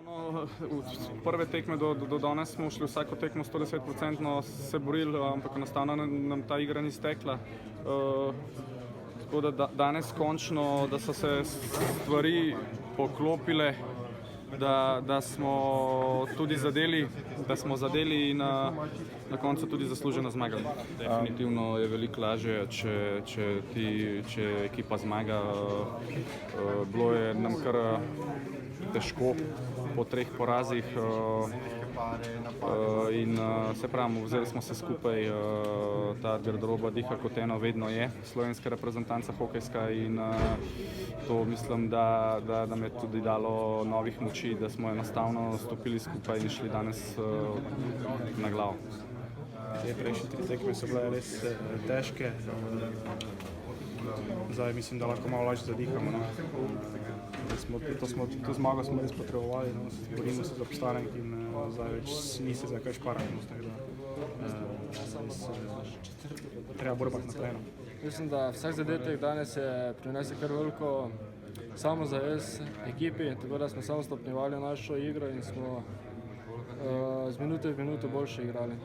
Od prve tekme do danes smo šli vsako tekmo 110% se borili, ampak enostavno nam ta igra ni stekla. Tako da danes končno, da so se stvari poklopile, da smo tudi zadeli in na koncu tudi zasluženo zmagali. Definitivno je veliko lažje, če ekipa zmaga. Bilo je nam kar težko po 3 porazih in se pravi, vzeli smo se skupaj, ta garderoba diha kot eno vedno je, slovenska reprezentanca hokejska in to mislim, da nam je tudi dalo novih moči, da smo enostavno stopili skupaj in šli danes na glavo. Te prejšnje 3 tekme so bile res težke, zdaj mislim, da lahko malo lažje zadihamo. To zmago smo res potrebovali, borimo se za obstanek in zdaj več ni se za kaj šparati. Treba borbati naprej. Mislim, da vsak zadetek danes je prinesel kar veliko samozavest ekipi, tako da smo samo stopnjevali našo igro in smo z minute v minuto boljše igrali.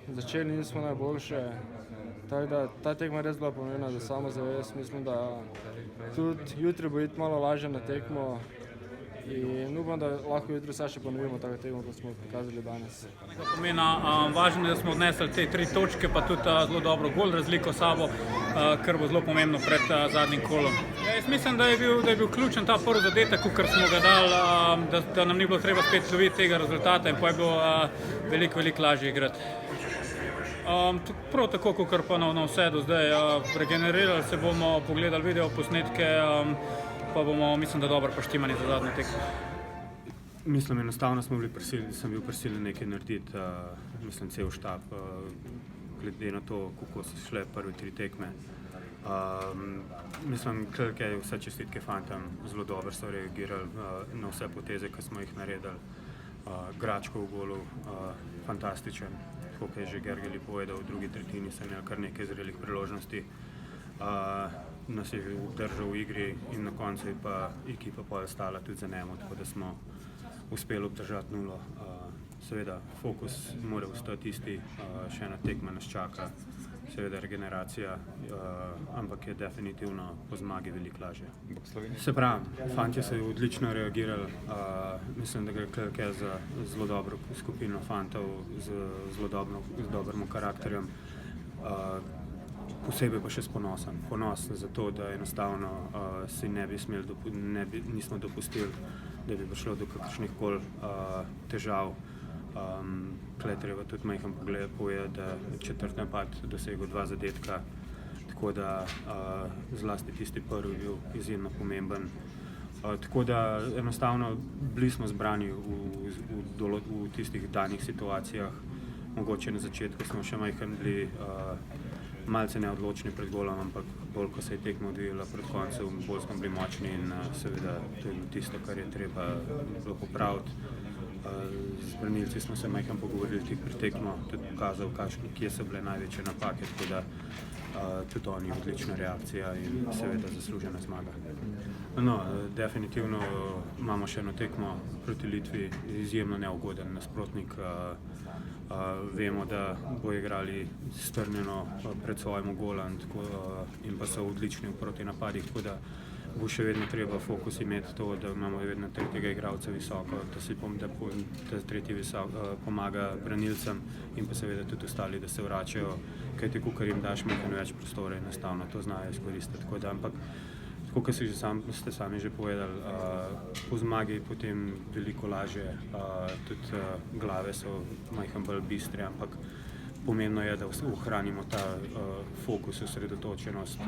Začeli nismo najboljše, tako da ta tekma je res bila pomembna za samozavest. Mislim, da tudi jutri bo iti malo lažje na tekmo in upam, da lahko jutri vsaj še ponovimo tako tekmo, kot smo pokazali danes. Važno je, da smo odnesli te 3 točke, pa tudi zelo dobro gol razliko sabo, kar bo zelo pomembno pred zadnjim kolom. Jaz mislim, da je bil ključen ta prvi zadetek, kar smo ga dali, da nam ni bilo treba spet loviti tega rezultata in pa je bilo veliko lažje igrati. Prav tako, kot pa na vse do zdaj. Regenerirali se bomo, pogledali video posnetke, pa bomo, mislim, da dobro poštimani za zadnjo tekmo. Mislim, enostavno sem bil prisiljen nekaj narediti, mislim, cel štab, glede na to, kako so šle prve 3 tekme. Mislim, da vse čestitke fantom, zelo dobro so reagirali na vse poteze, ki smo jih naredili. Gračko v golu, fantastičen, kot je že Gergely povedal, v drugi tretjini sem imel kar nekaj zrelih priložnosti. Nas je držal v igri in na koncu je pa ekipa stala tudi za njemu, tako da smo uspeli obdržati 0. Seveda, fokus mora ostati isti, še ena tekma nas čaka, seveda regeneracija, ampak je definitivno po zmagi veliko lažje. Se pravi, fantje so odlično reagirali, mislim, da gre za zelo dobro skupino fantov z zelo dobrim karakterjem. Posebej pa še s ponosom. Ponos za to, da enostavno si nismo dopustili, da bi prišlo do kakršnih koli težav. Tukaj treba tudi majhen pogled povedati, da je četrti napad dosegel 2 zadetka, tako da zlasti tisti prvi bil izjemno pomemben. Tako da enostavno bili smo zbrani v tistih danih situacijah. Mogoče na začetku smo še majhen bili malce neodločni pred golom, ampak bolj, ko se je tekma odvijala pred koncem, bolj smo bili močni in seveda to je tisto, kar je treba bilo popraviti. Z branilci smo se majhen pogovorili tik pred tekmo, tudi pokazal, kje so bile največje napake, tako da tudi oni odlična reakcija in seveda zaslužena zmaga. No, definitivno imamo še eno tekmo proti Litvi, izjemno neugoden nasprotnik. Vemo, da bo igrali strnjeno pred svojim golom in pa so odlični v protinapadih, tako da bo še vedno treba fokus imeti to, da imamo vedno tretjega igralca visoko, da tretji pomaga branilcem in pa seveda tudi ostali, da se vračajo, kajti kakor jim daš nekaj več prostora, enostavno to znajo izkoristiti. Ampak tako, kot ste sami že povedali, po zmagi je potem veliko lažje, tudi glave so majhen bolj bistre, ampak pomembno je, da ohranimo ta fokus, osredotočenost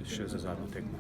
še za zadnjo tekmo.